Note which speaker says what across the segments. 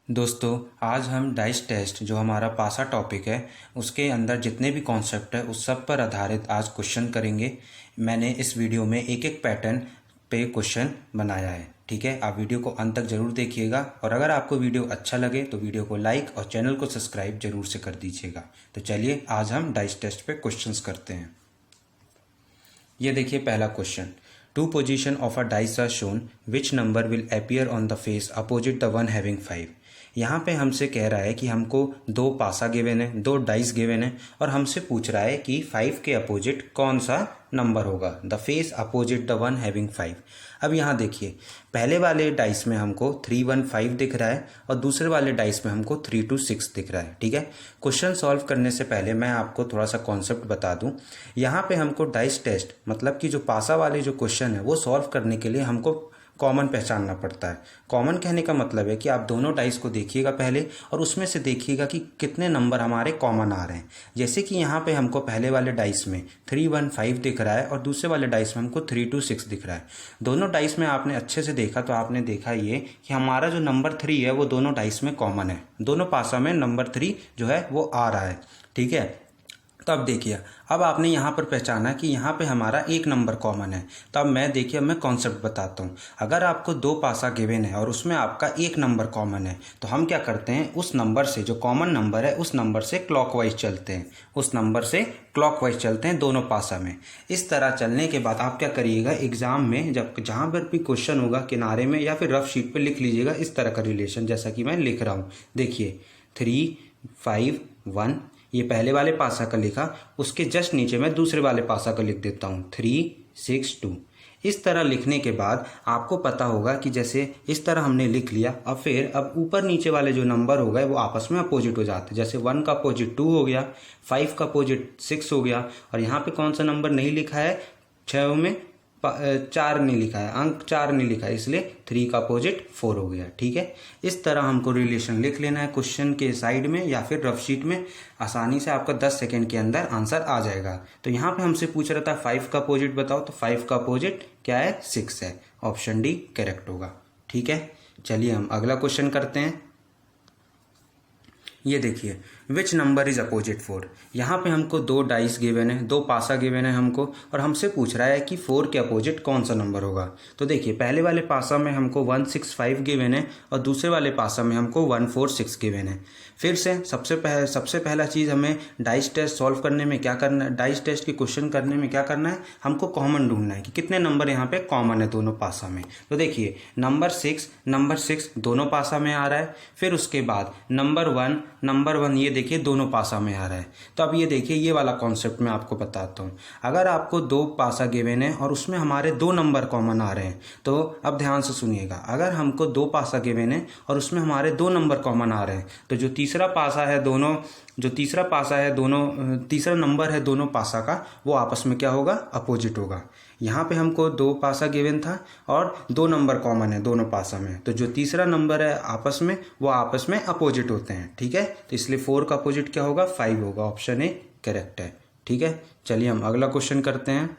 Speaker 1: दोस्तों, आज हम डाइस टेस्ट जो हमारा पासा टॉपिक है उसके अंदर जितने भी कॉन्सेप्ट है उस सब पर आधारित आज क्वेश्चन करेंगे। मैंने इस वीडियो में एक एक पैटर्न पे क्वेश्चन बनाया है। ठीक है, आप वीडियो को अंत तक ज़रूर देखिएगा और अगर आपको वीडियो अच्छा लगे तो वीडियो को लाइक और चैनल को सब्सक्राइब जरूर से कर दीजिएगा। तो चलिए आज हम डाइस टेस्ट पे क्वेश्चंस करते हैं। ये देखिए पहला question, two position of a dice are shown, which number will appear on the face opposite the one having 5। यहाँ पे हमसे कह रहा है कि हमको दो पासा गिवन है, दो डाइस गिवन है और हमसे पूछ रहा है कि 5 के अपोजिट कौन सा नंबर होगा, the face opposite the one having 5। अब यहाँ देखिए, पहले वाले डाइस में हमको 3 1 5 दिख रहा है और दूसरे वाले डाइस में हमको 3 2 6 दिख रहा है। ठीक है, क्वेश्चन सॉल्व करने से पहले मैं आपको थोड़ा सा कॉन्सेप्ट बता दूं। यहाँ पे हमको डाइस टेस्ट मतलब कि जो पासा वाले जो क्वेश्चन है वो सॉल्व करने के लिए हमको कॉमन पहचानना पड़ता है। कॉमन कहने का मतलब है कि आप दोनों डाइस को देखिएगा पहले और उसमें से देखिएगा कि कितने नंबर हमारे कॉमन आ रहे हैं। जैसे कि यहाँ पे हमको पहले वाले डाइस में 3 1 5 दिख रहा है और दूसरे वाले डाइस में हमको 3 2 6 दिख रहा है। दोनों डाइस में आपने अच्छे से देखा तो आपने देखा ये कि हमारा जो नंबर 3 है वो दोनों डाइस में कॉमन है। दोनों पासा में नंबर 3 जो है वो आ रहा है। ठीक है, तो अब देखिए, अब आपने यहाँ पर पहचाना कि यहाँ पे हमारा एक नंबर कॉमन है। तो अब मैं कॉन्सेप्ट बताता हूँ। अगर आपको दो पासा गिवन है और उसमें आपका एक नंबर कॉमन है तो हम क्या करते हैं, उस नंबर से जो कॉमन नंबर है उस नंबर से क्लॉकवाइज चलते हैं, उस नंबर से क्लॉकवाइज चलते हैं दोनों पासा में। इस तरह चलने के बाद आप क्या करिएगा, एग्जाम में जब जहाँ पर भी क्वेश्चन होगा किनारे में या फिर रफ शीट पर लिख लीजिएगा इस तरह का रिलेशन, जैसा कि मैं लिख रहा हूँ। देखिए 3 5 1, ये पहले वाले पासा का लिखा, उसके जस्ट नीचे मैं दूसरे वाले पासा का लिख देता हूँ 3 6 2। इस तरह लिखने के बाद आपको पता होगा कि जैसे इस तरह हमने लिख लिया, अब ऊपर नीचे वाले जो नंबर हो गए वो आपस में अपोजिट हो जाते हैं। जैसे 1 का अपोजिट 2 हो गया, 5 का अपोजिट 6 हो गया और यहाँ पे कौन सा नंबर नहीं लिखा है, 6 में 4 नहीं लिखा है, अंक 4 नहीं लिखा है, इसलिए 3 का अपोजिट 4 हो गया। ठीक है, इस तरह हमको रिलेशन लिख लेना है क्वेश्चन के साइड में या फिर रफ शीट में। आसानी से आपका 10 सेकेंड के अंदर आंसर आ जाएगा। तो यहाँ पे हमसे पूछ रहा था 5 का अपोजिट बताओ, तो 5 का अपोजिट क्या है, 6 है। ऑप्शन डी करेक्ट होगा। ठीक है, चलिए हम अगला क्वेश्चन करते हैं। ये देखिए, विच नंबर इज अपोजिट 4। यहाँ पे हमको दो डाइस गिवन है, दो पासा गिवन है हमको और हमसे पूछ रहा है कि 4 के अपोजिट कौन सा नंबर होगा। तो देखिए, पहले वाले पासा में हमको 1 6 5 गिवन है और दूसरे वाले पासा में हमको 1 4 6 गिवन है। फिर से सबसे पहला चीज़ हमें डाइस टेस्ट सॉल्व करने में क्या करना है, डाइस टेस्ट की क्वेश्चन करने में क्या करना है, हमको कॉमन ढूंढना है कि कितने नंबर यहाँ पे कॉमन है दोनों पासा में। तो देखिए, नंबर 6 दोनों पासा में आ रहा है। फिर उसके बाद नंबर 1 ये देखिए दोनों पासा में आ रहा है। तो अब ये देखिए, ये वाला कॉन्सेप्ट मैं आपको बताता हूँ। अगर आपको दो पासा गिवन है और उसमें हमारे दो नंबर कॉमन आ रहे हैं, तो अब ध्यान से सुनिएगा, अगर हमको दो पासा गिवन है और उसमें हमारे दो नंबर कॉमन आ रहे हैं तो जो तीसरा नंबर है दोनों पासा का, वो आपस में क्या होगा, अपोजिट होगा। यहाँ पे हमको दो पासा गिवन था और दो नंबर कॉमन है दोनों पासा में, तो जो तीसरा नंबर है आपस में, वो आपस में अपोजिट होते हैं। ठीक है, तो इसलिए 4 का अपोजिट क्या होगा, 5 होगा। ऑप्शन ए करेक्ट है। ठीक है, चलिए हम अगला क्वेश्चन करते हैं।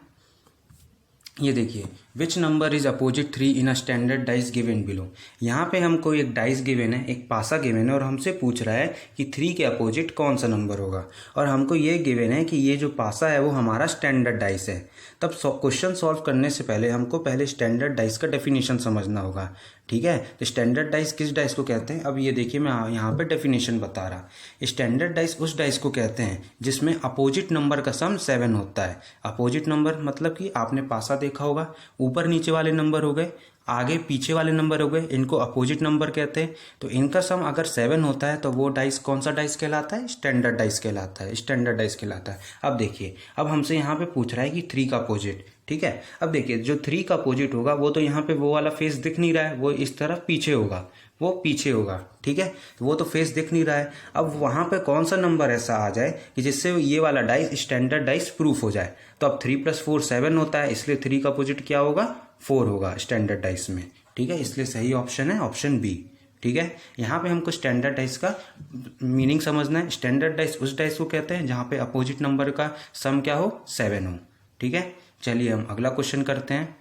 Speaker 1: ये देखिए, विच number is opposite 3 in a standard dice given below. यहाँ पे हमको एक डाइस गिवन है, एक पासा गिवन है और हमसे पूछ रहा है कि 3 के अपोजिट कौन सा नंबर होगा और हमको ये गिवन है कि ये जो पासा है वो हमारा स्टैंडर्ड डाइस है। तब क्वेश्चन सॉल्व करने से पहले हमको पहले स्टैंडर्ड डाइस का डेफिनेशन समझना होगा। ठीक है, तो स्टैंडर्ड डाइस किस डाइस को कहते हैं, अब ये देखिए मैं यहाँ पे डेफिनेशन बता रहा। स्टैंडर्ड डाइस उस डाइस को कहते हैं जिसमें अपोजिट नंबर का सम 7 होता है। अपोजिट नंबर मतलब कि आपने पासा देखा होगा, ऊपर नीचे वाले नंबर हो गए, आगे पीछे वाले नंबर हो गए, इनको अपोजिट नंबर कहते हैं। तो इनका सम अगर 7 होता है तो वो डाइस कौन सा डाइस कहलाता है, स्टैंडर्ड डाइस कहलाता है। स्टैंडर्ड डाइस कहलाता है। अब देखिए, अब हमसे यहाँ पे पूछ रहा है कि 3 का अपोजिट। ठीक है, अब देखिए, जो 3 का अपोजिट होगा वो तो यहाँ पे वो वाला फेस दिख नहीं रहा है, वो इस तरफ पीछे होगा, वो पीछे होगा। ठीक है, वो तो फेस दिख नहीं रहा है। अब वहां पे कौन सा नंबर ऐसा आ जाए कि जिससे ये वाला डाइस स्टैंडर्ड डाइस प्रूफ हो जाए। तो अब 3 + 4 7 होता है, इसलिए 3 का अपोजिट क्या होगा, 4 होगा स्टैंडर्ड डाइस में। ठीक है, इसलिए सही ऑप्शन है ऑप्शन बी। ठीक है, यहाँ पे हमको स्टैंडर्ड डाइस का मीनिंग समझना है। स्टैंडर्ड डाइस उस डाइस को कहते हैं जहाँ पे अपोजिट नंबर का सम क्या हो, 7 हो। ठीक है, चलिए हम अगला क्वेश्चन करते हैं।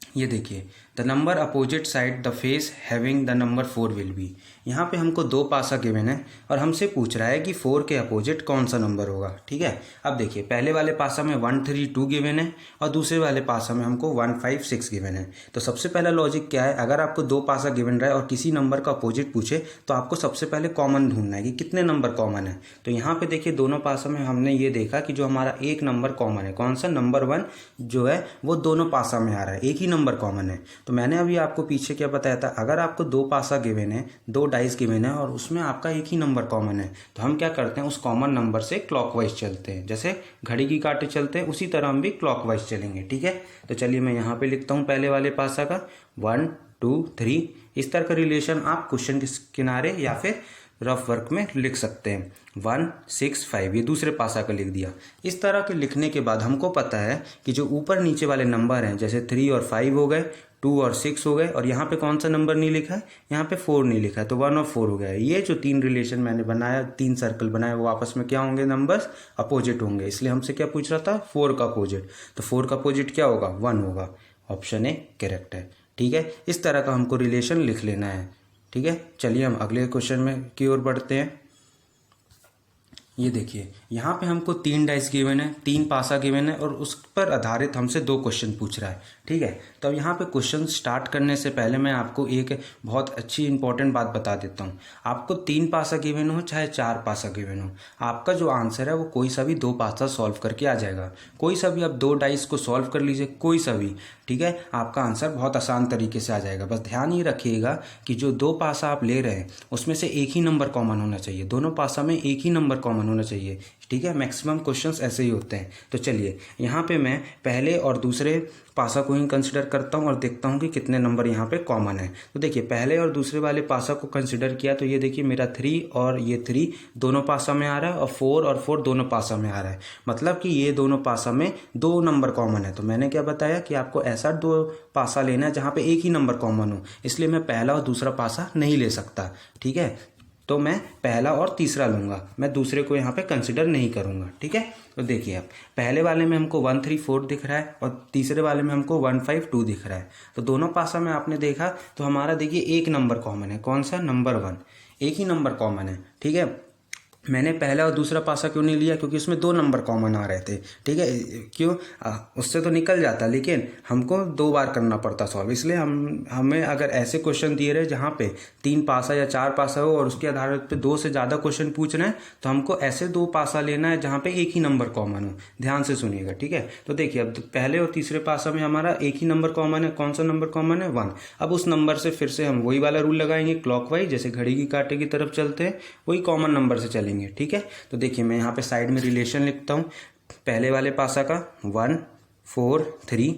Speaker 1: ये देखिए, the number opposite side the face having the number 4 will be. यहाँ पे हमको दो पासा गिवन है और हमसे पूछ रहा है कि 4 के अपोजिट कौन सा नंबर होगा। ठीक है, अब देखिए पहले वाले पासा में 1 3 2 गिवन है और दूसरे वाले पासा में हमको 1 5 6 गिवन है। तो सबसे पहला लॉजिक क्या है, अगर आपको दो पासा गिवन रहा है और किसी नंबर का अपोजिट पूछे तो आपको सबसे पहले कॉमन ढूंढना है कि कितने नंबर कॉमन है। तो यहाँ पे देखिए दोनों पासा में हमने ये देखा कि जो हमारा एक नंबर कॉमन है, कौन सा, नंबर 1 जो है वो दोनों पासा में आ रहा है, एक ही नंबर कॉमन है। तो मैंने अभी आपको पीछे क्या बताया था, अगर आपको दो पासा गिवन है, दो डाइस गिवन है और उसमें आपका एक ही नंबर कॉमन है तो हम क्या करते हैं, उस कॉमन नंबर से क्लॉकवाइज चलते हैं। जैसे घड़ी की कांटे चलते हैं उसी तरह हम भी क्लॉकवाइज चलेंगे। ठीक है, तो चलिए मैं यहाँ पे लिखता हूँ पहले वाले पासा का 1 2 3। इस तरह का रिलेशन आप क्वेश्चन के किनारे या फिर रफ वर्क में लिख सकते हैं। 1 6 5 ये दूसरे पासा का लिख दिया। इस तरह के लिखने के बाद हमको पता है कि जो ऊपर नीचे वाले नंबर हैं, जैसे 3 और 5 हो गए, 2 और 6 हो गए, और यहाँ पे कौन सा नंबर नहीं लिखा है, यहाँ पे 4 नहीं लिखा है, तो 1 और 4 हो गया है। ये जो तीन रिलेशन मैंने बनाया, तीन सर्कल बनाया, वो आपस में क्या होंगे, नंबर्स अपोजिट होंगे। इसलिए हमसे क्या पूछ रहा था, 4 का अपोजिट। तो 4 का अपोजिट क्या होगा, 1 होगा। ऑप्शन ए करेक्ट है। ठीक है, इस तरह का हमको रिलेशन लिख लेना है। ठीक है, चलिए हम अगले क्वेश्चन में की ओर बढ़ते हैं। ये देखिए यहाँ पे हमको 3 डाइस गिवन है, 3 पासा गिवन है और उस पर आधारित हमसे 2 क्वेश्चन पूछ रहा है। ठीक है, तो अब यहाँ पे क्वेश्चन स्टार्ट करने से पहले मैं आपको एक बहुत अच्छी इंपॉर्टेंट बात बता देता हूँ। आपको 3 पासा गिवन हो चाहे 4 पासा गिवन हो, आपका जो आंसर है वो कोई सा भी 2 पासा सॉल्व करके आ जाएगा। कोई सा भी आप 2 डाइस को सॉल्व कर लीजिए, कोई सा भी। ठीक है, आपका आंसर बहुत आसान तरीके से आ जाएगा। बस ध्यान ये रखिएगा कि जो 2 पासा आप ले रहे हैं उसमें से एक ही नंबर कॉमन होना चाहिए। दोनों पासा में एक ही नंबर कॉमन होना चाहिए। ठीक है, मैक्सिमम क्वेश्चंस ऐसे ही होते हैं। तो चलिए यहाँ पे मैं पहले और दूसरे पासा को ही कंसिडर करता हूँ और देखता हूँ कि कितने नंबर यहाँ पे कॉमन है। तो देखिए पहले और दूसरे वाले पासा को कंसिडर किया तो ये देखिए मेरा 3 और ये 3 दोनों पासा में आ रहा है और 4 और 4 दोनों पासा में आ रहा है। मतलब कि ये दोनों पासा में 2 नंबर कॉमन है। तो मैंने क्या बताया कि आपको ऐसा 2 पासा लेना है जहाँ पे एक ही नंबर कॉमन हो, इसलिए मैं पहला और दूसरा पासा नहीं ले सकता। ठीक है, तो मैं पहला और तीसरा लूंगा, मैं दूसरे को यहाँ पे कंसिडर नहीं करूंगा। ठीक है, तो देखिए अब पहले वाले में हमको 1 3 4 दिख रहा है और तीसरे वाले में हमको 1 5 2 दिख रहा है। तो दोनों पासा में आपने देखा तो हमारा देखिए एक नंबर कॉमन है, कौन सा, नंबर 1, एक ही नंबर कॉमन है। ठीक है, मैंने पहला और दूसरा पासा क्यों नहीं लिया, क्योंकि उसमें 2 नंबर कॉमन आ रहे थे। ठीक है, क्यों, उससे तो निकल जाता लेकिन हमको 2 बार करना पड़ता सॉल्व। इसलिए हमें अगर ऐसे क्वेश्चन दिए रहे जहाँ पे 3 पासा या 4 पासा हो और उसके आधार पे 2 से ज़्यादा क्वेश्चन पूछ रहे हैं तो हमको ऐसे 2 पासा लेना है जहाँ पे एक ही नंबर कॉमन हो। ध्यान से सुनिएगा। ठीक है, तो देखिए अब पहले और तीसरे पासा में हमारा एक ही नंबर कॉमन है, कौन सा नंबर कॉमन है, 1। अब उस नंबर से फिर से हम वही वाला रूल लगाएंगे, क्लॉकवाइज, जैसे घड़ी की कांटे की तरफ चलते हैं वही कॉमन नंबर से चलेंगे। ठीक है, तो देखिए मैं यहाँ पे साइड में रिलेशन लिखता हूँ। पहले वाले पासा का 1 4 3,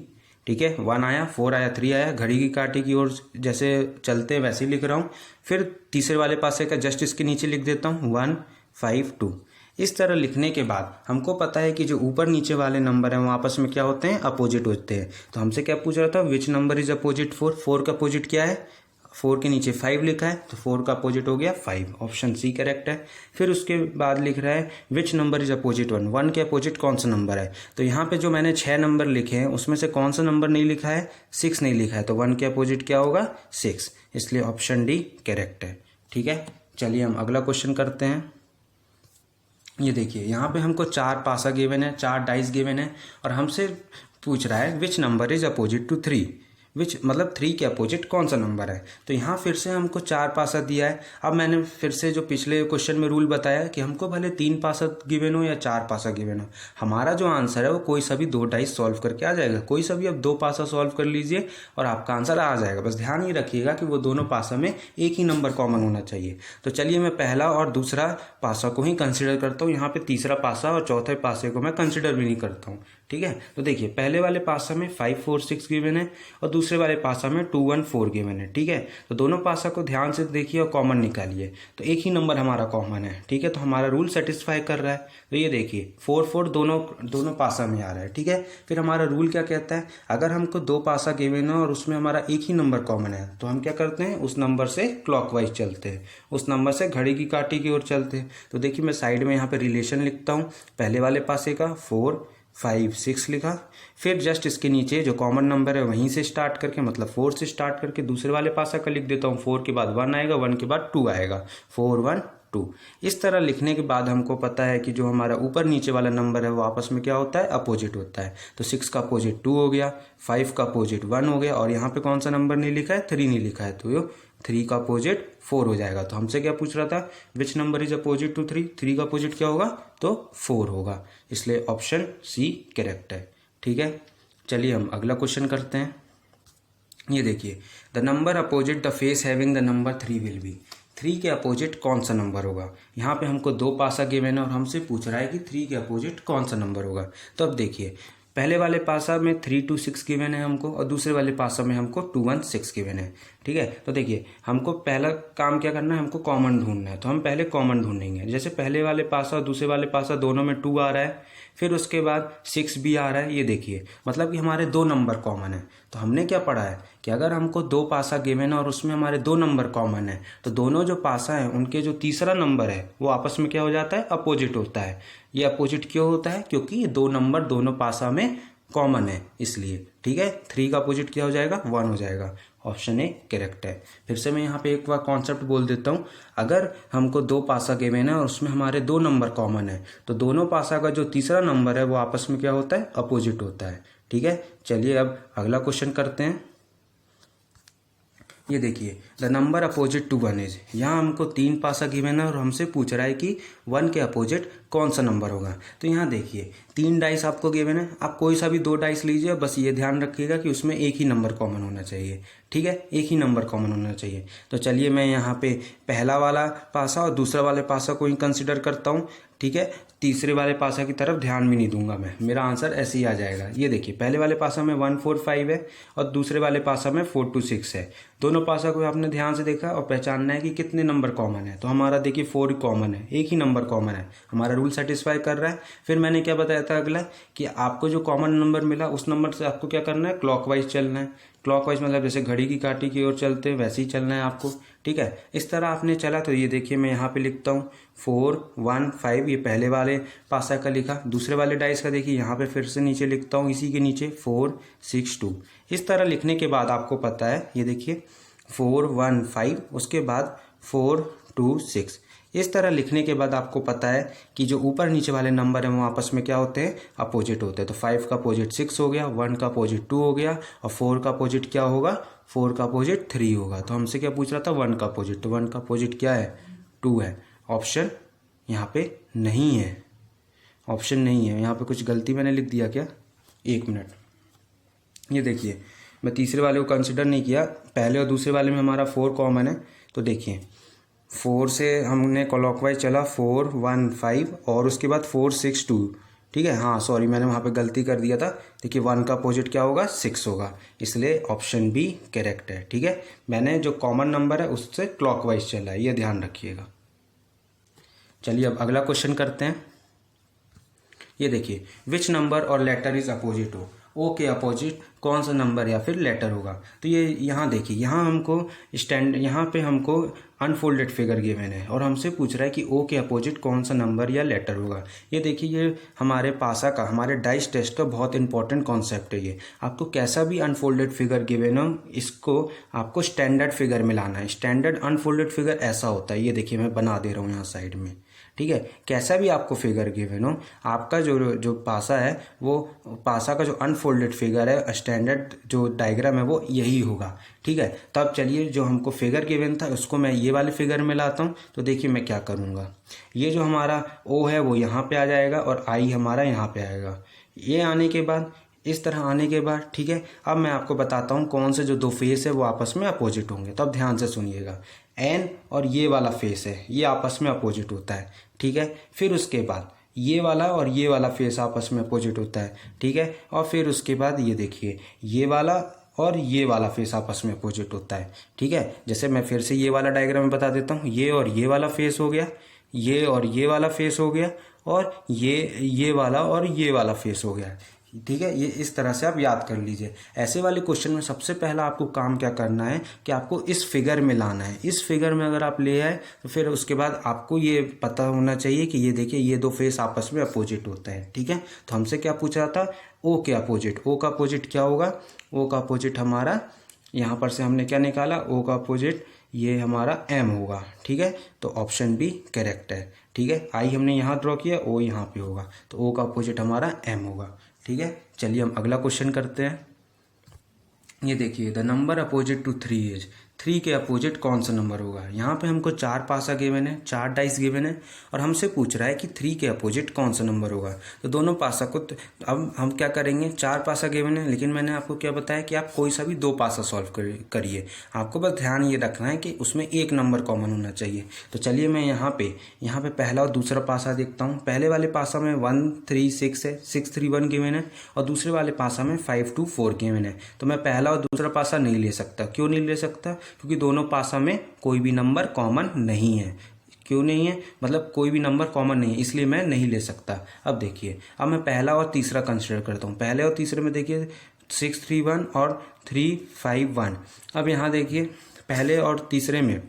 Speaker 1: ठीक है, 1 आया, 4 आया, 3 आया, घड़ी की कांटे की ओर जैसे चलते हैं वैसे ही लिख रहा हूँ। फिर तीसरे वाले पासे का जस्ट इसके नीचे लिख देता हूँ 1 5 2। इस तरह लिखने के बाद हमको पता है कि जो ऊपर नीचे वाले नंबर हैं वो आपस में क्या होते हैं, अपोजिट होते हैं। तो हमसे क्या पूछ रहा था, विच नंबर इज अपोजिट 4। 4 का अपोजिट क्या है, 4 के नीचे 5 लिखा है तो 4 का अपोजिट हो गया 5। ऑप्शन सी करेक्ट है। फिर उसके बाद लिख रहा है विच नंबर इज अपोजिट 1। 1 के अपोजिट कौन सा नंबर है, तो यहाँ पे जो मैंने 6 नंबर लिखे हैं उसमें से कौन सा नंबर नहीं लिखा है, 6 नहीं लिखा है, तो 1 के अपोजिट क्या होगा, 6। इसलिए ऑप्शन डी करेक्ट है। ठीक है, चलिए हम अगला क्वेश्चन करते हैं। ये देखिए यहाँ पे हमको 4 पासा गिवन है, 4 डाइस गिवन है और हमसे पूछ रहा है which number is opposite to 3। Which मतलब 3 के अपोजिट कौन सा नंबर है। तो यहाँ फिर से हमको 4 पासा दिया है। अब मैंने फिर से जो पिछले क्वेश्चन में रूल बताया कि हमको भले 3 पासा गिवन हो या 4 पासा गिवन हो, हमारा जो आंसर है वो कोई सा भी 2 डाइस सॉल्व करके आ जाएगा। कोई सा भी अब 2 पासा सॉल्व कर लीजिए और आपका आंसर आ जाएगा। बस ध्यान ये रखिएगा कि वो दोनों पासा में एक ही नंबर कॉमन होना चाहिए। तो चलिए मैं पहला और दूसरा पासा को ही कंसिडर करता हूँ, यहाँ पे तीसरा पासा और चौथे पासे को मैं कंसिडर भी नहीं करता हूँ। ठीक है, तो देखिए पहले वाले पासा में 5 4 6 गिवन है और दूसरे वाले पासा में 2 1 4 गिवन है। ठीक है, तो दोनों पासा को ध्यान से देखिए और कॉमन निकालिए, तो एक ही नंबर हमारा कॉमन है। ठीक है, तो हमारा रूल सेटिस्फाई कर रहा है। तो ये देखिए 4 4 दोनों पासा में आ रहा है। ठीक है, फिर हमारा रूल क्या कहता है, अगर हमको 2 पासा गिवन है और उसमें हमारा एक ही नंबर कॉमन है तो हम क्या करते हैं, उस नंबर से क्लॉकवाइज चलते हैं, उस नंबर से घड़ी की कांटे की ओर चलते हैं। तो देखिए मैं साइड में यहाँ पे रिलेशन लिखता हूँ। पहले वाले पासे का 4 5 6 लिखा। फिर जस्ट इसके नीचे जो कॉमन नंबर है वहीं से स्टार्ट करके, मतलब 4 से स्टार्ट करके दूसरे वाले पासा का लिख देता हूँ। 4 के बाद 1 आएगा, 1 के बाद 2 आएगा, 4 1 2। इस तरह लिखने के बाद हमको पता है कि जो हमारा ऊपर नीचे वाला नंबर है वो आपस में क्या होता है, अपोजिट होता है। तो 6 का अपोजिट 2 हो गया, 5 का अपोजिट 1 हो गया, और यहाँ पे कौन सा नंबर नहीं लिखा है, 3 नहीं लिखा है, तो 3 का अपोजिट 4 हो जाएगा। तो हमसे क्या पूछ रहा था, which number is opposite to 3, 3 का अपोजिट क्या होगा, तो 4 होगा, इसलिए ऑप्शन सी करेक्ट है। ठीक है, चलिए हम अगला क्वेश्चन करते हैं। ये देखिए, the number opposite the face having the number 3 will be. 3 के अपोजिट कौन सा नंबर होगा। यहाँ पे हमको 2 पासा गिवन है और हमसे पूछ रहा है कि 3 के अपोजिट कौन सा नंबर होगा। तो अब देखिए, पहले वाले पासा में 3 2 6 गिवन है हमको, और दूसरे वाले पासा में हमको 2 1 6 गिवन है। ठीक है, तो देखिए हमको पहला काम क्या करना है, हमको कॉमन ढूंढना है। तो हम पहले कॉमन ढूंढेंगे। जैसे पहले वाले पासा और दूसरे वाले पासा दोनों में 2 आ रहा है, फिर उसके बाद 6 भी आ रहा है। ये देखिए, मतलब कि हमारे 2 नंबर कॉमन है। तो हमने क्या पढ़ा है कि अगर हमको 2 पासा गिवन है और उसमें हमारे 2 नंबर कॉमन है, तो दोनों जो पासा है उनके जो तीसरा नंबर है वो आपस में क्या हो जाता है, अपोजिट होता है। ये अपोजिट क्यों होता है, क्योंकि ये 2 नंबर दोनों पासा में कॉमन है, इसलिए। ठीक है, 3 का अपोजिट क्या हो जाएगा, 1 हो जाएगा। ऑप्शन ए करेक्ट है। फिर से मैं यहाँ पे एक बार कॉन्सेप्ट बोल देता हूँ। अगर हमको 2 पासा गिवन है और उसमें हमारे 2 नंबर कॉमन है, तो दोनों पासा का जो तीसरा नंबर है वो आपस में क्या होता है, अपोजिट होता है। ठीक है, चलिए अब अगला क्वेश्चन करते हैं। ये देखिए, the number opposite to 1 is. यहाँ हमको 3 पासा गिवन है और हमसे पूछ रहा है कि 1 के अपोजिट कौन सा नंबर होगा। तो यहाँ देखिए, 3 डाइस आपको गिवन है, आप कोई सा भी 2 डाइस लीजिए, बस ये ध्यान रखिएगा कि उसमें एक ही नंबर कॉमन होना चाहिए। ठीक है, एक ही नंबर कॉमन होना चाहिए। तो चलिए मैं यहाँ पे पहला वाला पासा और दूसरा वाले पासा को ही कंसिडर करता हूँ। ठीक है, तीसरे वाले पासा की तरफ ध्यान भी नहीं दूंगा मैं, मेरा आंसर ऐसे ही आ जाएगा। ये देखिए, पहले वाले पासा में 1 4 5 है और दूसरे वाले पासा में 4 2 6 है। दोनों पासा को आपने ध्यान से देखा और पहचानना है कि कितने नंबर कॉमन है। तो हमारा देखिए 4 कॉमन है, एक ही नंबर कॉमन है, हमारा रूल सेटिस्फाई कर रहा है। फिर मैंने क्या बताया था अगला, कि आपको जो कॉमन नंबर मिला उस नंबर से आपको क्या करना है, क्लॉकवाइज चलना है। क्लॉकवाइज मतलब जैसे घड़ी की कांटे की ओर चलते हैं वैसे ही चलना है आपको। ठीक है, इस तरह आपने चला। तो ये देखिए, मैं यहाँ पे लिखता हूँ 4 1 5, ये पहले वाले पासा का लिखा। दूसरे वाले डाइस का देखिए, यहाँ पे फिर से नीचे लिखता हूँ, इसी के नीचे 4 6 2। इस तरह लिखने के बाद आपको पता है, ये देखिए 4 1 5, उसके बाद 4 2 6। इस तरह लिखने के बाद आपको पता है कि जो ऊपर नीचे वाले नंबर हैं वो आपस में क्या होते हैं, अपोजिट होते हैं। तो 5 का अपोजिट 6 हो गया, 1 का अपोजिट 2 हो गया, और 4 का अपोजिट क्या होगा, 4 का अपोजिट 3 होगा। तो हमसे क्या पूछ रहा था, 1 का अपोजिट। तो 1 का अपोजिट क्या है, 2 है। ऑप्शन यहाँ पे नहीं है, ऑप्शन नहीं है। यहाँ पे कुछ गलती मैंने लिख दिया क्या, 1 मिनट। ये देखिए, मैं तीसरे वाले को कंसिडर नहीं किया, पहले और दूसरे वाले में हमारा 4 कॉमन है। तो देखिए 4 से हमने क्लॉकवाइज चला, 4 1 5 और उसके बाद 4 6 2। ठीक है, हाँ सॉरी, मैंने वहाँ पे गलती कर दिया था। देखिए 1 का अपोजिट क्या होगा, 6 होगा, इसलिए ऑप्शन बी करेक्ट है। ठीक है, मैंने जो कॉमन नंबर है उससे क्लॉकवाइज चला है, ये ध्यान रखिएगा। चलिए अब अगला क्वेश्चन करते हैं। ये देखिए, विच नंबर और लेटर इज अपोजिट हो। ओ के अपोजिट कौन सा नंबर या फिर लेटर होगा। तो ये यहाँ देखिए, यहाँ हमको यहाँ पे हमको अनफोल्डेड फिगर गिवन है और हमसे पूछ रहा है कि ओ के अपोजिट कौन सा नंबर या लेटर होगा। ये देखिए, ये हमारे पासा का, हमारे डाइस टेस्ट का बहुत इंपॉर्टेंट कॉन्सेप्ट है। ये आपको कैसा भी अनफोल्डेड फिगर गिवन हो, इसको आपको स्टैंडर्ड फिगर में लाना है। स्टैंडर्ड अनफोल्डेड फिगर ऐसा होता है, ये देखिए मैं बना दे रहा हूँ यहाँ साइड में। ठीक है, कैसा भी आपको फिगर गिवन हो, आपका जो पासा है, वो पासा का जो अनफोल्डेड फिगर है, स्टैंडर्ड जो डायग्राम है वो यही होगा। ठीक है, तब चलिए जो हमको फिगर गिवन था उसको मैं ये वाले फिगर में लाता हूँ। तो देखिए मैं क्या करूँगा, ये जो हमारा ओ है वो यहाँ पे आ जाएगा और आई हमारा यहाँ पे आएगा। ये आने के बाद, इस तरह आने के बाद, ठीक है, अब मैं आपको बताता हूँ कौन से जो 2 फेस है वो आपस में अपोजिट होंगे। तो अब ध्यान से सुनिएगा, एन और ये वाला फेस है, ये आपस में अपोजिट होता है। ठीक है, फिर उसके बाद ये वाला और ये वाला फेस आपस में अपोजिट होता है। ठीक है, और फिर उसके बाद ये देखिए, ये वाला और ये वाला फेस आपस में अपोजिट होता है। ठीक है, जैसे मैं फिर से ये वाला डायग्राम बता देता हूँ, ये और ये वाला फेस हो गया, ये और ये वाला फेस हो गया, और ये वाला और ये वाला फेस हो गया। ठीक है, ये इस तरह से आप याद कर लीजिए। ऐसे वाले क्वेश्चन में सबसे पहला आपको काम क्या करना है कि आपको इस फिगर में लाना है। इस फिगर में अगर आप ले आए तो फिर उसके बाद आपको ये पता होना चाहिए कि ये देखिए ये दो फेस आपस में अपोजिट होता है। ठीक है, तो हमसे क्या पूछा था, ओ के अपोजिट। ओ का अपोजिट क्या होगा, ओ का अपोजिट हमारा यहाँ पर से हमने क्या निकाला, ओ का अपोजिट ये हमारा एम होगा। ठीक है, तो ऑप्शन बी करेक्ट है। ठीक है, आई हमने यहाँ ड्रॉ किया, ओ यहाँ पे होगा, तो ओ का अपोजिट हमारा एम होगा। ठीक है, चलिए हम अगला क्वेश्चन करते हैं। ये देखिए, the number opposite to 3 is, 3 के अपोजिट कौन सा नंबर होगा। यहाँ पे हमको 4 पासा गिवन है, 4 डाइस गिवन है और हमसे पूछ रहा है कि 3 के अपोजिट कौन सा नंबर होगा। तो दोनों पासा को अब हम क्या करेंगे, 4 पासा गिवन है, लेकिन मैंने आपको क्या बताया कि आप कोई सा भी 2 पासा सॉल्व करिए। आपको बस ध्यान ये रखना है कि उसमें एक नंबर कॉमन होना चाहिए। तो चलिए मैं यहाँ पे पहला और दूसरा पासा देखता हूँ। पहले वाले पासा में 1 3 6 है, 6 3 1 गिवन है और दूसरे वाले पासा में 5 2 4 गिवन है। तो मैं पहला और दूसरा पासा नहीं ले सकता। क्यों नहीं ले सकता, क्योंकि दोनों पासा में कोई भी नंबर कॉमन नहीं है। क्यों नहीं है, मतलब कोई भी नंबर कॉमन नहीं है, इसलिए मैं नहीं ले सकता। अब देखिए, अब मैं पहला और तीसरा कंसिडर करता हूँ। पहले और तीसरे में देखिए 6 3 1 और 3 5 1। अब यहाँ देखिए, पहले और तीसरे में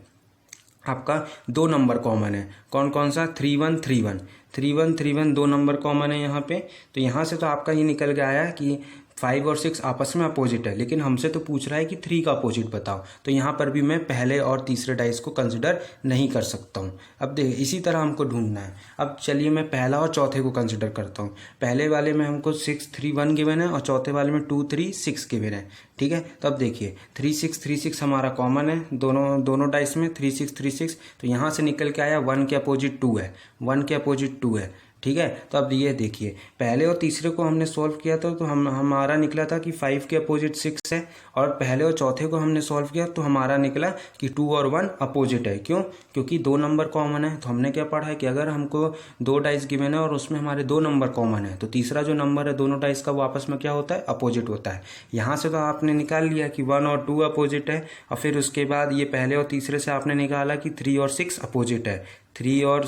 Speaker 1: आपका 2 नंबर कॉमन है। कौन कौन सा, 3 1 3 1 3 1 3 1 2 नंबर कॉमन है यहाँ पे। तो यहाँ से तो आपका ये निकल के आया कि 5 और 6 आपस में अपोजिट है, लेकिन हमसे तो पूछ रहा है कि 3 का अपोजिट बताओ। तो यहाँ पर भी मैं पहले और तीसरे डाइस को कंसिडर नहीं कर सकता हूँ। अब देखिए, इसी तरह हमको ढूंढना है। अब चलिए मैं पहला और चौथे को कंसिडर करता हूँ। पहले वाले में हमको 6 3 1 गिवन है और चौथे वाले में 2 3 6 गिवन है। ठीक है, तो अब देखिए 3 6 3 6 हमारा कॉमन है दोनों डाइस में, 3 6 3 6। तो यहाँ से निकल के आया 1 के अपोजिट 2 है, 1 के अपोजिट 2 है। ठीक है, तो अब ये देखिए, पहले और तीसरे को हमने सॉल्व किया था तो हमारा निकला था कि 5 के अपोजिट 6 है, और पहले और चौथे को हमने सॉल्व किया तो हमारा निकला कि 2 और 1 अपोजिट है। क्यों, क्योंकि 2 नंबर कॉमन है। तो हमने क्या पढ़ा है कि अगर हमको 2 डाइस गिवन है और उसमें हमारे 2 नंबर कॉमन है, तो तीसरा जो नंबर है दोनों डाइस का वो आपस में क्या होता है, अपोजिट होता है। यहाँ से तो आपने निकाल लिया कि 1 और 2 अपोजिट है, और फिर उसके बाद ये पहले और तीसरे से आपने निकाला कि 3 और 6 अपोजिट है, 3 और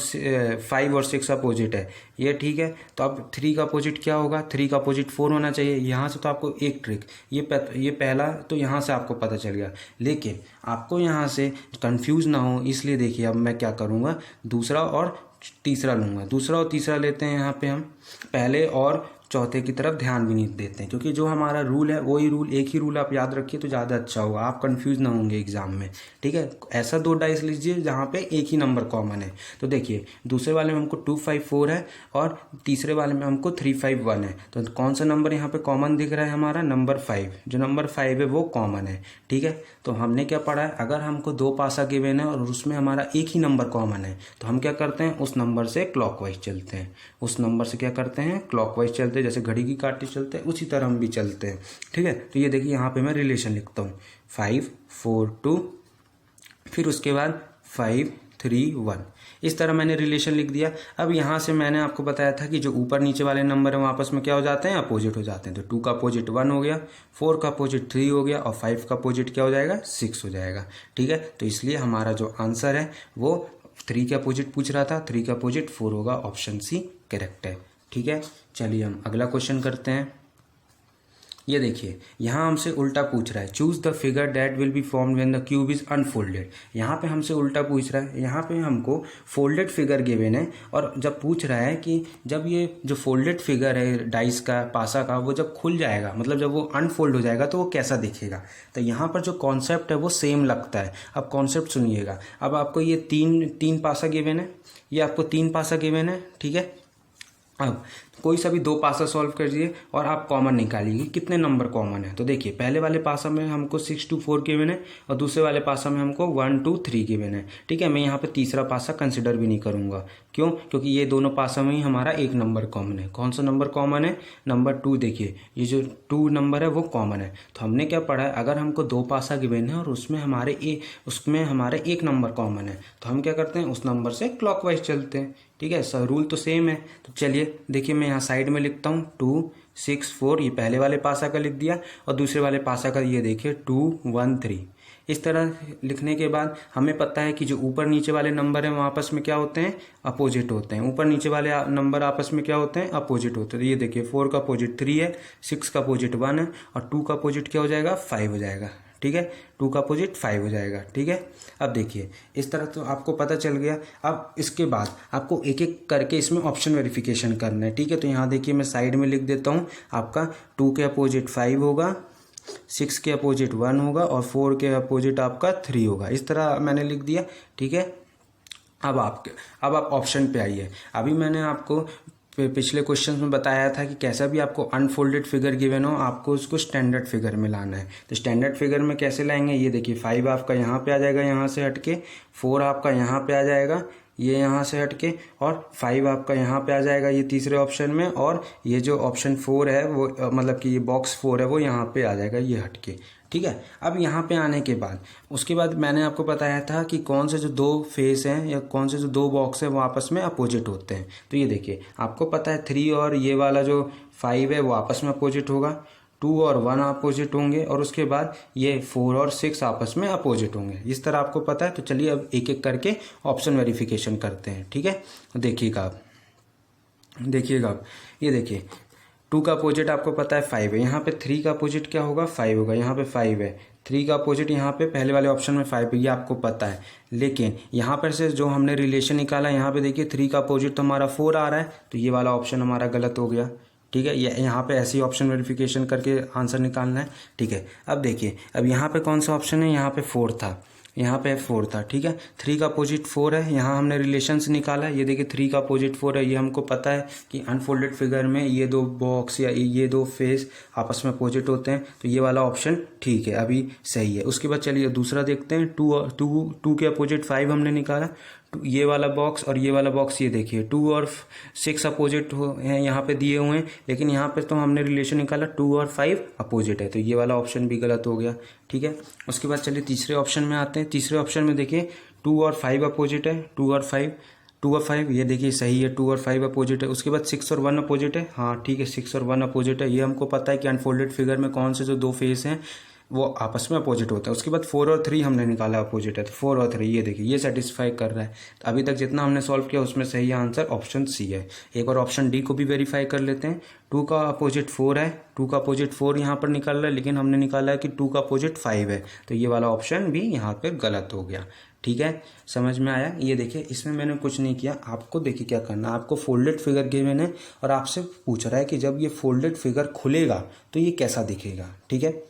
Speaker 1: 5 और 6 अपोजिट है। ये ठीक है, तो अब 3 का अपोजिट क्या होगा, 3 का अपोजिट 4 होना चाहिए। यहाँ से तो आपको एक ट्रिक, ये पहला तो यहाँ से आपको पता चल गया, लेकिन आपको यहाँ से कंफ्यूज ना हो इसलिए देखिए अब मैं क्या करूँगा, दूसरा और तीसरा लूँगा। दूसरा और तीसरा लेते हैं। यहाँ पे हम पहले और चौथे की तरफ ध्यान भी नहीं देते हैं, क्योंकि जो हमारा रूल है वही रूल, एक ही रूल आप याद रखिए तो ज़्यादा अच्छा होगा, आप कंफ्यूज ना होंगे एग्जाम में। ठीक है, ऐसा 2 डाइस लीजिए जहाँ पे एक ही नंबर कॉमन है। तो देखिए, दूसरे वाले में हमको 2 5 4 है और तीसरे वाले में हमको 3 5 1 है। तो कौन सा नंबर यहाँ पे कॉमन दिख रहा है, हमारा नंबर 5। जो नंबर 5 है वो कॉमन है। ठीक है, तो हमने क्या पढ़ा है, अगर हमको 2 पासा गिवन है और उसमें हमारा एक ही नंबर कॉमन है तो हम क्या करते हैं, उस नंबर से क्लॉकवाइज चलते हैं। उस नंबर से क्या करते हैं, क्लॉकवाइज चलते हैं। जैसे घड़ी की काटी चलते हैं उसी तरह हम भी चलते हैं। ठीक है, तो ये देखिए यहाँ पे मैं रिलेशन लिखता हूँ 5 4 2, फिर उसके बाद 5 3 1। इस तरह मैंने रिलेशन लिख दिया। अब यहाँ से मैंने आपको बताया था कि जो ऊपर नीचे वाले नंबर हैं वो आपस में क्या हो जाते हैं, अपोजिट हो जाते हैं। तो 2 का अपोजिट 1 हो गया, 4 का अपोजिट 3 हो गया और 5 का अपोजिट क्या हो जाएगा, 6 हो जाएगा। ठीक है, तो इसलिए हमारा जो आंसर है वो 3 के अपोजिट पूछ रहा था, 3 का अपोजिट 4 होगा, ऑप्शन सी करेक्ट है। ठीक है, चलिए हम अगला क्वेश्चन करते हैं। ये देखिए, यहाँ हमसे उल्टा पूछ रहा है, choose the figure that will be formed when the cube is unfolded. यहाँ पे हमसे उल्टा पूछ रहा है। यहाँ पे हमको फोल्डेड फिगर गिवन है और जब पूछ रहा है कि जब ये जो फोल्डेड फिगर है डाइस का, पासा का, वो जब खुल जाएगा, मतलब जब वो अनफोल्ड हो जाएगा तो वो कैसा दिखेगा। तो यहाँ पर जो कॉन्सेप्ट है वो सेम लगता है। अब कॉन्सेप्ट सुनिएगा। अब आपको ये तीन पासा गिवन है, ये आपको 3 पासा गिवन है। ठीक है, अब कोई सा भी 2 पासा सॉल्व करिए और आप कॉमन निकालिए कि कितने नंबर कॉमन है। तो देखिए, पहले वाले पासा में हमको 6 2 4 गिवन है और दूसरे वाले पासा में हमको 1 2 3 गिवन है। ठीक है, मैं यहाँ पे तीसरा पासा कंसिडर भी नहीं करूँगा। क्यों, क्योंकि ये दोनों पासा में ही हमारा एक नंबर कॉमन है। कौन सा नंबर कॉमन है, नंबर 2। देखिए, ये जो 2 नंबर है वो कॉमन है। तो हमने क्या पढ़ा है, अगर हमको 2 पासा गिवन है और उसमें हमारे एक नंबर कॉमन है तो हम क्या करते हैं, उस नंबर से क्लॉकवाइज चलते हैं। ठीक है, रूल तो सेम है। तो चलिए देखिए, मैं यहाँ साइड में लिखता हूँ 2 6 4, ये पहले वाले पासा का लिख दिया और दूसरे वाले पासा का ये देखिए 2 1 3। इस तरह लिखने के बाद हमें पता है कि जो ऊपर नीचे वाले नंबर हैं वो आपस में क्या होते हैं, अपोजिट होते हैं। ऊपर नीचे वाले नंबर आपस में क्या होते हैं, अपोजिट होते हैं। तो ये देखिए 4 का अपोजिट 3 है, 6 का अपोजिट 1 है और 2 का अपोजिट क्या हो जाएगा, 5 हो जाएगा। ठीक है, 2 का अपोजिट 5 हो जाएगा। ठीक है, अब देखिए इस तरह तो आपको पता चल गया। अब इसके बाद आपको एक एक करके इसमें ऑप्शन वेरिफिकेशन करना है। ठीक है, तो यहाँ देखिए मैं साइड में लिख देता हूँ, आपका 2 के अपोजिट 5 होगा, 6 के अपोजिट 1 होगा और 4 के अपोजिट आपका 3 होगा। इस तरह मैंने लिख दिया। ठीक है, अब आप ऑप्शन पे आइए। अभी मैंने आपको पिछले क्वेश्चन में बताया था कि कैसा भी आपको अनफोल्डेड फिगर गिवन हो आपको उसको स्टैंडर्ड फिगर में लाना है। तो स्टैंडर्ड फिगर में कैसे लाएंगे, ये देखिए 5 आपका यहाँ पे आ जाएगा, यहाँ से हटके 4 आपका यहाँ पे आ जाएगा, ये यहाँ से हटके, और 5 आपका यहाँ पे आ जाएगा ये तीसरे ऑप्शन में, और ये जो ऑप्शन 4 है वो मतलब कि ये बॉक्स 4 है वो यहाँ पे आ जाएगा ये हटके। ठीक है, अब यहाँ पे आने के बाद उसके बाद मैंने आपको बताया था कि कौन से जो दो फेस हैं या कौन से जो दो बॉक्स हैं वो आपस में अपोजिट होते हैं। तो ये देखिए आपको पता है 3 और ये वाला जो 5 है वो आपस में अपोजिट होगा, 2 और 1 अपोजिट होंगे और उसके बाद ये 4 और 6 आपस में अपोजिट होंगे। इस तरह आपको पता है। तो चलिए अब एक एक करके ऑप्शन वेरिफिकेशन करते हैं। ठीक है, देखिएगा आप ये देखिए 2 का अपोजिट आपको पता है 5 है, यहाँ पे 3 का अपोजिट क्या होगा, 5 होगा। यहाँ पे 5 है, 3 का अपोजिट यहाँ पे पहले वाले ऑप्शन में 5 है, ये आपको पता है। लेकिन यहाँ पर से जो हमने रिलेशन निकाला, यहाँ पे देखिए 3 का अपोजिट तो हमारा 4 आ रहा है, तो ये वाला ऑप्शन हमारा गलत हो गया। ठीक है, यहाँ पे ऐसी ऑप्शन वेरिफिकेशन करके आंसर निकालना है। ठीक है, अब देखिए अब यहाँ पे कौन सा ऑप्शन है, यहाँ पे 4 था, यहाँ पे 4 था। ठीक है, 3 का अपोजिट 4 है, यहाँ हमने रिलेशंस निकाला, ये देखिए 3 का अपोजिट 4 है। ये हमको पता है कि अनफोल्डेड फिगर में ये दो बॉक्स या ये दो फेस आपस में अपोजिट होते हैं, तो ये वाला ऑप्शन ठीक है, अभी सही है। उसके बाद चलिए दूसरा देखते हैं। 2 के अपोजिट 5 हमने निकाला, ये वाला बॉक्स और ये वाला बॉक्स, ये देखिए 2 और 6 अपोजिट हैं यहाँ पे दिए हुए हैं, लेकिन यहाँ पे तो हमने रिलेशन निकाला 2 और 5 अपोजिट है, तो ये वाला ऑप्शन भी गलत हो गया। ठीक है, उसके बाद चलिए तीसरे ऑप्शन में आते हैं। तीसरे ऑप्शन में देखिए 2 और 5 अपोजिट है, 2 और 5 ये देखिए सही है, 2 और 5 अपोजिट है। उसके बाद 6 और 1 अपोजिट है, हाँ ठीक है 6 और 1 अपोजिट है। ये हमको पता है कि अनफोल्डेड फिगर में कौन से जो दो फेस हैं वो आपस में अपोजिट होता है। उसके बाद 4 और 3 हमने निकाला अपोजिट है, तो 4 और 3 ये देखिए ये सेटिस्फाई कर रहा है। तो अभी तक जितना हमने सॉल्व किया उसमें सही आंसर ऑप्शन सी है। एक और ऑप्शन डी को भी वेरीफाई कर लेते हैं। 2 का अपोजिट 4 है, 2 का अपोजिट 4 यहाँ पर निकाल रहा है, लेकिन हमने निकाला है कि 2 का अपोजिट 5 है, तो ये वाला ऑप्शन भी यहाँ पर गलत हो गया। ठीक है, समझ में आया। ये देखिए इसमें मैंने कुछ नहीं किया, आपको देखिए क्या करना है। आपको फोल्डेड फिगर गिवन है और आपसे पूछ रहा है कि जब ये फोल्डेड फिगर खुलेगा तो ये कैसा दिखेगा। ठीक है,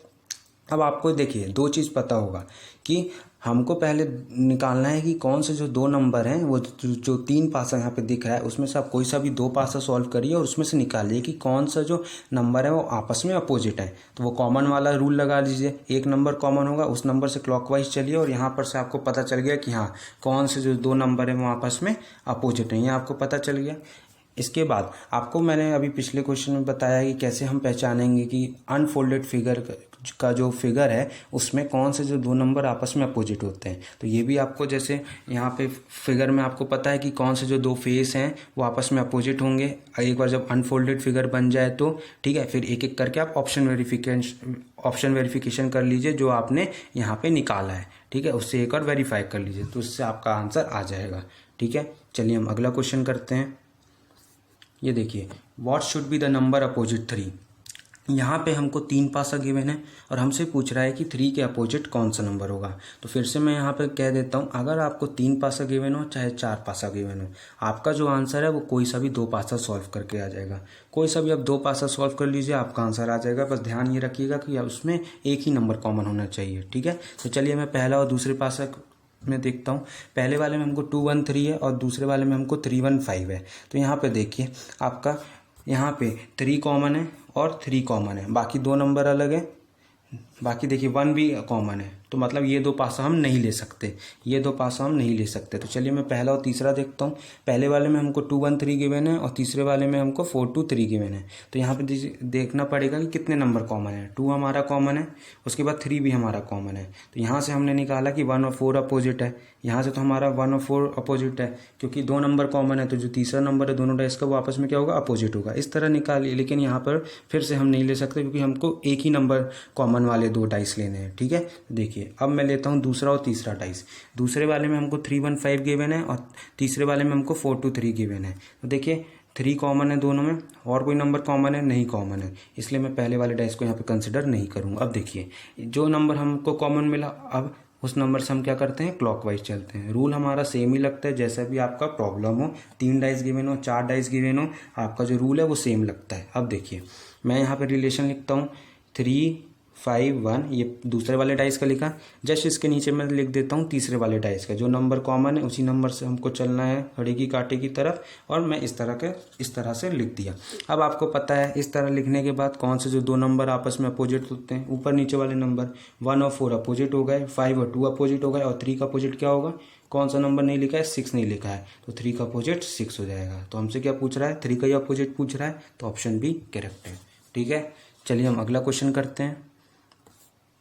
Speaker 1: अब आपको देखिए दो चीज़ पता होगा कि हमको पहले निकालना है कि कौन से जो दो नंबर हैं वो जो 3 पासा यहाँ पे दिख रहा है उसमें से आप कोई सा भी 2 पासा सॉल्व करिए और उसमें से निकालिए कि कौन सा जो नंबर है वो आपस में अपोजिट है। तो वो कॉमन वाला रूल लगा लीजिए, एक नंबर कॉमन होगा उस नंबर से क्लॉकवाइज चलिए और यहाँ पर से आपको पता चल गया कि हाँ कौन से जो 2 नंबर हैं वो आपस में अपोजिट हैं, ये आपको पता चल गया। इसके बाद आपको मैंने अभी पिछले क्वेश्चन में बताया कि कैसे हम पहचानेंगे कि अनफोल्डेड फिगर का जो फिगर है उसमें कौन से जो 2 नंबर आपस में अपोजिट होते हैं। तो ये भी आपको जैसे यहाँ पे फिगर में आपको पता है कि कौन से जो 2 फेस हैं वो आपस में अपोजिट होंगे। एक बार जब अनफोल्डेड फिगर बन जाए तो ठीक है, फिर एक एक करके आप ऑप्शन वेरिफिकेशन कर लीजिए जो आपने यहाँ पे निकाला है। ठीक है, उससे एक और वेरीफाई कर लीजिए तो उससे आपका आंसर आ जाएगा। ठीक है, चलिए हम अगला क्वेश्चन करते हैं। ये देखिए what should be the number opposite 3। यहाँ पे हमको 3 पासा गिवन है और हमसे पूछ रहा है कि 3 के अपोजिट कौन सा नंबर होगा। तो फिर से मैं यहाँ पे कह देता हूँ, अगर आपको 3 पासा गिवन हो चाहे 4 पासा गिवन हो, आपका जो आंसर है वो कोई सा भी 2 पासा सॉल्व करके आ जाएगा। कोई सा भी आप 2 पासा सॉल्व कर लीजिए, आपका आंसर आ जाएगा। बस ध्यान ये रखिएगा कि उसमें एक ही नंबर कॉमन होना चाहिए। ठीक है, तो चलिए मैं पहला और दूसरे पासा में देखता हूँ। पहले वाले में हमको 2 1 3 है और दूसरे वाले में हमको 3 1 5 है। तो यहाँ पे देखिए आपका यहाँ पे 3 कॉमन है और 3 कॉमन है, बाकी 2 नंबर अलग है। बाकी देखिए 1 भी कॉमन है, तो मतलब ये दो पासा हम नहीं ले सकते, ये दो पासा हम नहीं ले सकते। तो चलिए मैं पहला और तीसरा देखता हूँ। पहले वाले में हमको 2 1 3 गिवन है और तीसरे वाले में हमको 4 2 3 गिवन है। तो यहाँ पे देखना पड़ेगा कि कितने नंबर कॉमन है। 2 हमारा कॉमन है, उसके बाद 3 भी हमारा कॉमन है। तो यहाँ से हमने निकाला कि 1 और 4 अपोजिट है। यहाँ से तो हमारा 1 और 4 अपोजिट है, क्योंकि 2 नंबर कॉमन है, तो जो तीसरा नंबर है दोनों डाइस का वो आपस में क्या होगा, अपोजिट होगा। इस तरह निकालिए, लेकिन यहाँ पर फिर से हम नहीं ले सकते, क्योंकि हमको एक ही नंबर कॉमन वाले 2 डाइस लेने हैं। ठीक है, देखिए अब मैं लेता हूँ दूसरा और तीसरा डाइस। दूसरे वाले में हमको 3 1 5 गिवन है और तीसरे वाले में हमको 4 2 3 गिवन है। तो देखिए 3 कॉमन है दोनों में, और कोई नंबर कॉमन है नहीं, कॉमन है, इसलिए मैं पहले वाले डाइस को यहाँ पे कंसिडर नहीं करूँगा। अब देखिए जो नंबर हमको कॉमन मिला, अब उस नंबर से हम क्या करते हैं, क्लॉकवाइज चलते हैं। रूल हमारा सेम ही लगता है, जैसा भी आपका प्रॉब्लम हो, 3 डाइस गिवन हो 4 डाइस गिवन हो, आपका जो रूल है वो सेम लगता है। अब देखिए मैं यहाँ पे रिलेशन लिखता हूँ 3 5 1, ये दूसरे वाले डाइस का लिखा। जस्ट इसके नीचे मैं लिख देता हूँ तीसरे वाले डाइस का, जो नंबर कॉमन है उसी नंबर से हमको चलना है घड़ी की कांटे की तरफ, और मैं इस तरह से लिख दिया। अब आपको पता है इस तरह लिखने के बाद कौन से जो 2 नंबर आपस में अपोजिट होते हैं, ऊपर नीचे वाले नंबर 1 और 4 अपोजिट हो गए, 5 और 2 अपोजिट हो गए, और 3 का अपोजिट क्या होगा, कौन सा नंबर नहीं लिखा है, 6 नहीं लिखा है, तो 3 का अपोजिट 6 हो जाएगा। तो हमसे क्या पूछ रहा है, 3 का ही अपोजिट पूछ रहा है, तो ऑप्शन बी करेक्ट है। ठीक है, चलिए हम अगला क्वेश्चन करते हैं।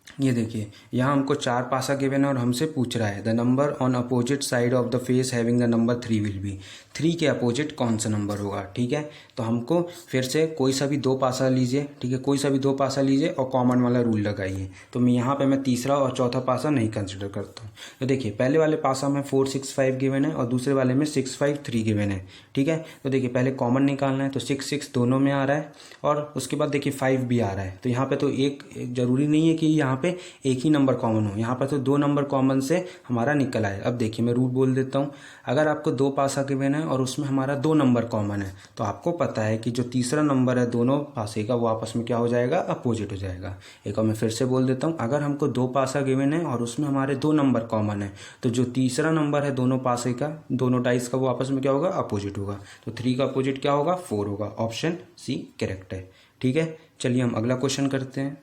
Speaker 1: ये देखिए यहाँ हमको 4 पासा गिवन है और हमसे पूछ रहा है the number on opposite side of the face having the number 3 will be. 3 के अपोजिट कौन सा नंबर होगा। ठीक है, तो हमको फिर से कोई सा भी 2 पासा लीजिए। ठीक है, कोई सा भी 2 पासा लीजिए और कॉमन वाला रूल लगाइए। तो मैं यहाँ पे मैं तीसरा और चौथा पासा नहीं कंसिडर करता हूँ। तो देखिए पहले वाले पासा में 4 6 5 गिवन है और दूसरे वाले में 6 5 3 गिवन है। ठीक है, तो देखिए पहले कॉमन निकालना है, तो 6 6 दोनों में आ रहा है, और उसके बाद देखिए 5 भी आ रहा है। तो यहाँ पे तो एक जरूरी नहीं है कि यहाँ पे एक ही नंबर कॉमन हो, यहाँ पर तो 2 नंबर कॉमन से हमारा निकल आए। अब देखिए मैं रूट बोल देता हूँ, अगर आपको 2 पासा गिवन है और उसमें हमारा 2 नंबर कॉमन है, तो आपको पता है कि जो तीसरा नंबर है दोनों पासे का वो आपस में क्या हो जाएगा, अपोजिट हो जाएगा। एक और मैं फिर से बोल देता हूँ, अगर हमको 2 पासा गिवन है और उसमें हमारे 2 नंबर कॉमन है, तो जो तीसरा नंबर है दोनों पासे का, दोनों डाइस का, वो आपस में क्या होगा, अपोजिट होगा। तो 3 का अपोजिट क्या होगा, 4 होगा। ऑप्शन सी करेक्ट है। ठीक है, चलिए हम अगला क्वेश्चन करते हैं।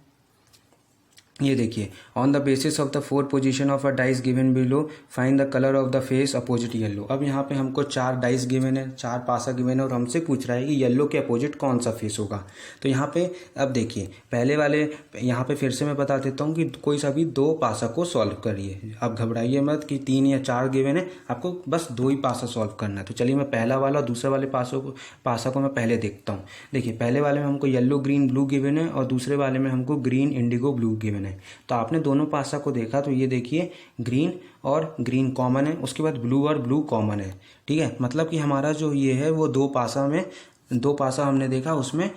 Speaker 1: ये देखिए on the basis of the 4 position of a dice given below find the colour of the face opposite yellow. अब यहाँ पे हमको 4 डाइस गिवन है, 4 पासा गिवन है, और हमसे पूछ रहा है कि येलो के अपोजिट कौन सा फेस होगा। तो यहाँ पे अब देखिए पहले वाले, यहाँ पे फिर से मैं बता देता हूँ कि कोई सा भी 2 पासा को सॉल्व करिए। आप घबराइए मत कि 3 या 4 गिवन है, आपको बस 2 ही पासा सॉल्व करना है। तो चलिए मैं पहला वाला और दूसरे वाले पासा को मैं पहले देखता हूँ। देखिए पहले वाले में हमको येलो ग्रीन ब्लू गिवन है और दूसरे वाले में हमको ग्रीन इंडिगो ब्लू गिवन है। तो आपने दोनों पासा को देखा, तो ये देखिए ग्रीन और ग्रीन कॉमन है, उसके बाद ब्लू और ब्लू कॉमन है। ठीक है, मतलब कि हमारा जो ये है वो 2 पासा में, 2 पासा हमने देखा, उसमें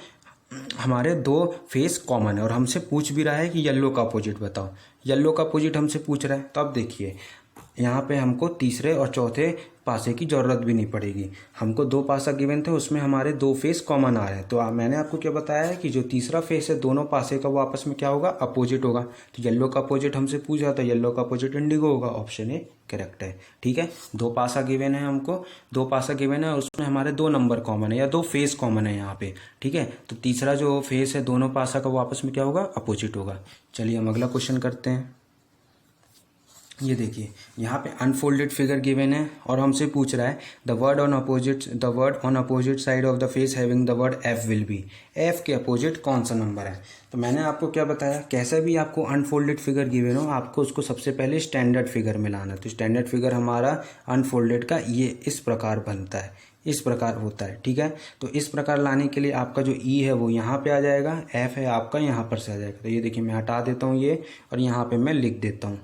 Speaker 1: हमारे 2 फेस कॉमन है, और हमसे पूछ भी रहा है कि येलो का अपोजिट बताओ। येलो का अपोजिट हमसे पूछ रहा है, तो अब देखिए यहाँ पे हमको तीसरे और चौथे पासे की ज़रूरत भी नहीं पड़ेगी। हमको 2 पासा गिवन थे, उसमें हमारे 2 फेस कॉमन आ रहे हैं। तो मैंने आपको क्या बताया है कि जो तीसरा फेस है दोनों पासे का वो आपस में क्या होगा, अपोजिट होगा। तो येलो का अपोजिट हमसे पूछा, तो येलो का अपोजिट इंडिगो होगा। ऑप्शन ए करेक्ट है। ठीक है, 2 पासा गिवन है हमको, 2 पासा गिवन है और उसमें हमारे 2 नंबर कॉमन है या 2 फेस कॉमन है यहाँ पे। ठीक है, तो तीसरा जो फेस है दोनों पासा का वो आपस में क्या होगा, अपोजिट होगा। चलिए हम अगला क्वेश्चन करते हैं। ये देखिए यहाँ पे अनफोल्डेड फिगर गिवन है और हमसे पूछ रहा है the word on opposite side of the face having the word F will be. F के अपोजिट कौन सा नंबर है। तो मैंने आपको क्या बताया, कैसे भी आपको अनफोल्डेड फिगर गिवन हो, आपको उसको सबसे पहले स्टैंडर्ड फिगर में लाना। तो स्टैंडर्ड फिगर हमारा अनफोल्डेड का ये इस प्रकार बनता है, इस प्रकार होता है। ठीक है, तो इस प्रकार लाने के लिए आपका जो ई है वो यहाँ पे आ जाएगा, एफ है आपका यहाँ पर से आ जाएगा। तो ये देखिए मैं हटा देता हूँ ये, और यहाँ पे मैं लिख देता हूँ,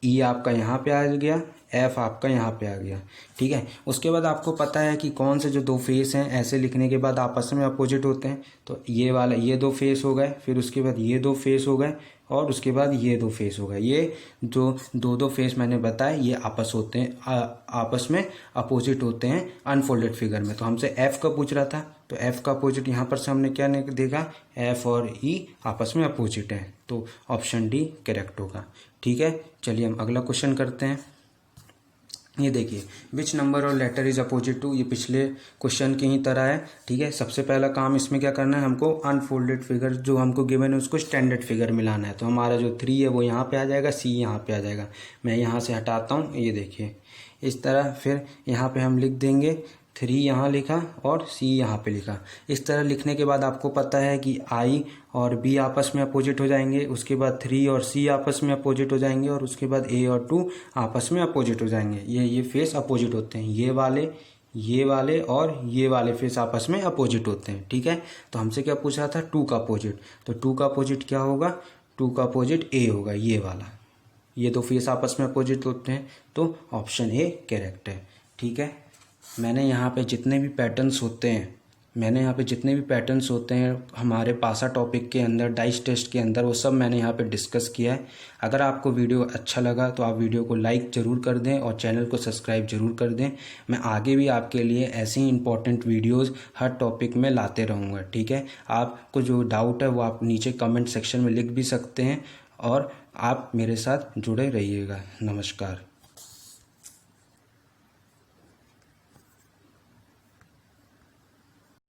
Speaker 1: ई आपका यहाँ पे आ गया, एफ आपका यहाँ पे आ गया। ठीक है, उसके बाद आपको पता है कि कौन से जो 2 फेस हैं ऐसे लिखने के बाद आपस में अपोजिट होते हैं। तो ये वाला, ये 2 फेस हो गए, फिर उसके बाद ये 2 फेस हो गए, और उसके बाद ये 2 फेस हो गए। ये जो 2 फेस मैंने बताया ये आपस में अपोजिट होते हैं अनफोल्डेड फिगर में। तो हमसे एफ का पूछ रहा था, तो एफ का अपोजिट यहाँ पर से हमने क्या देखा, एफ और ई आपस में अपोजिट हैं। तो ऑप्शन डी करेक्ट होगा। ठीक है, चलिए हम अगला क्वेश्चन करते हैं। ये देखिए विच नंबर और लेटर इज अपोजिट टू, ये पिछले क्वेश्चन की ही तरह है। ठीक है, सबसे पहला काम इसमें क्या करना है, हमको अनफोल्डेड फिगर जो हमको गिवन है उसको स्टैंडर्ड फिगर मिलाना है। तो हमारा जो 3 है वो यहाँ पे आ जाएगा, सी यहाँ पे आ जाएगा। मैं यहाँ से हटाता हूँ, ये देखिए इस तरह। फिर यहाँ पे हम लिख देंगे 3 यहाँ लिखा और सी यहाँ पे लिखा। इस तरह लिखने के बाद आपको पता है कि आई और बी आपस में अपोजिट हो जाएंगे, उसके बाद 3 और सी आपस में अपोजिट हो जाएंगे, और उसके बाद ए और 2 आपस में अपोजिट हो जाएंगे। ये फेस अपोजिट होते हैं, ये वाले और ये वाले फेस आपस में अपोजिट होते हैं। ठीक है, तो हमसे क्या पूछ रहा था, 2 का अपोजिट। तो 2 का अपोजिट क्या होगा, 2 का अपोजिट ए होगा, ये वाला। ये दो फेस आपस में अपोजिट होते हैं, तो ऑप्शन ए करेक्ट है। ठीक है, मैंने यहाँ पे जितने भी पैटर्न्स होते हैं हमारे पासा टॉपिक के अंदर, डाइस टेस्ट के अंदर, वो सब मैंने यहाँ पे डिस्कस किया है। अगर आपको वीडियो अच्छा लगा तो आप वीडियो को लाइक ज़रूर कर दें और चैनल को सब्सक्राइब ज़रूर कर दें। मैं आगे भी आपके लिए ऐसी ही इंपॉर्टेंट वीडियोज़ हर टॉपिक में लाते रहूँगा। ठीक है, आपको जो डाउट है वो आप नीचे कमेंट सेक्शन में लिख भी सकते हैं, और आप मेरे साथ जुड़े रहिएगा। नमस्कार।